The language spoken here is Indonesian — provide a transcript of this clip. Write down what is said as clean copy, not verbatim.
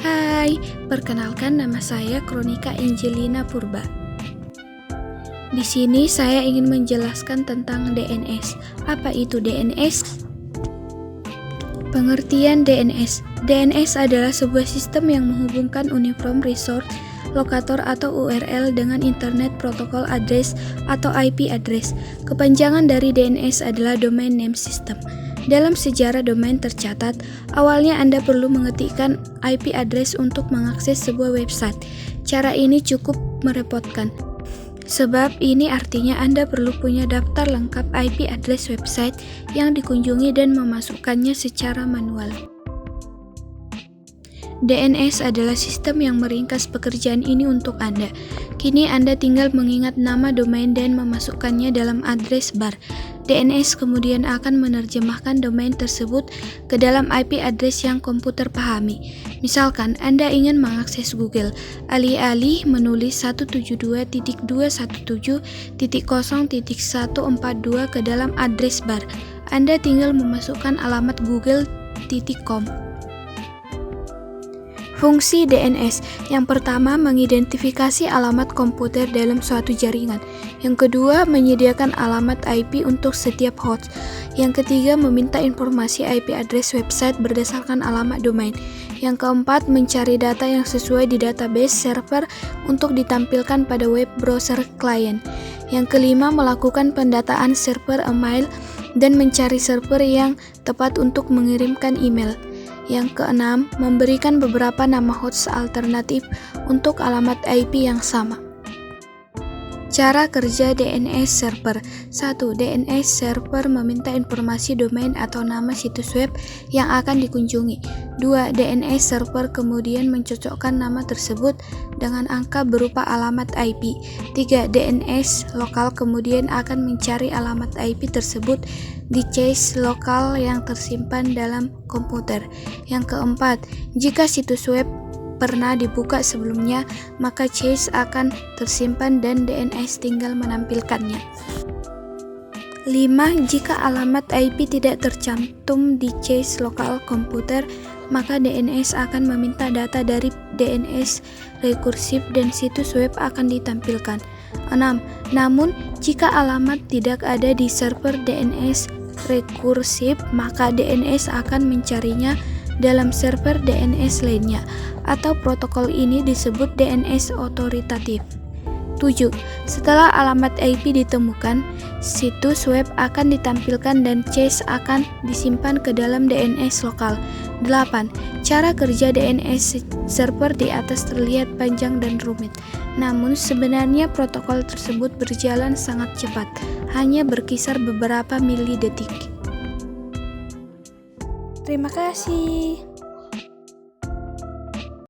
Hai, perkenalkan nama saya Kronika Angelina Purba. Di sini saya ingin menjelaskan tentang DNS. Apa itu DNS? Pengertian DNS. DNS adalah sebuah sistem yang menghubungkan Uniform Resource Locator atau URL dengan Internet Protocol Address atau IP address. Kepanjangan dari DNS adalah Domain Name System. Dalam sejarah domain tercatat, awalnya Anda perlu mengetikkan IP address untuk mengakses sebuah website. Cara ini cukup merepotkan. Sebab ini artinya Anda perlu punya daftar lengkap IP address website yang dikunjungi dan memasukkannya secara manual. DNS adalah sistem yang meringkas pekerjaan ini untuk Anda. Kini Anda tinggal mengingat nama domain dan memasukkannya dalam address bar. DNS kemudian akan menerjemahkan domain tersebut ke dalam IP address yang komputer pahami. Misalkan Anda ingin mengakses Google, alih-alih menulis 172.217.0.142 ke dalam address bar, Anda tinggal memasukkan alamat google.com. Fungsi DNS yang pertama mengidentifikasi alamat komputer dalam suatu jaringan. Yang kedua menyediakan alamat IP untuk setiap host. Yang ketiga meminta informasi IP address website berdasarkan alamat domain. Yang keempat mencari data yang sesuai di database server untuk ditampilkan pada web browser klien. Yang kelima melakukan pendataan server email dan mencari server yang tepat untuk mengirimkan email. Yang keenam, memberikan beberapa nama host alternatif untuk alamat IP yang sama. Cara kerja DNS server. 1. DNS server meminta informasi domain atau nama situs web yang akan dikunjungi. 2. DNS server kemudian mencocokkan nama tersebut dengan angka berupa alamat IP. 3. DNS lokal kemudian akan mencari alamat IP tersebut di cache lokal yang tersimpan dalam komputer. Yang keempat, jika situs web pernah dibuka sebelumnya, maka cache akan tersimpan dan DNS tinggal menampilkannya. 5. Jika alamat IP tidak tercantum di cache lokal komputer, maka DNS akan meminta data dari DNS rekursif dan situs web akan ditampilkan. 6. Namun, jika alamat tidak ada di server DNS rekursif, maka DNS akan mencarinya dalam server DNS lainnya, atau protokol ini disebut DNS otoritatif. 7. Setelah alamat IP ditemukan, situs web akan ditampilkan dan cache akan disimpan ke dalam DNS lokal. 8. Cara kerja DNS server di atas terlihat panjang dan rumit. Namun sebenarnya protokol tersebut berjalan sangat cepat, hanya berkisar beberapa milidetik. Terima kasih.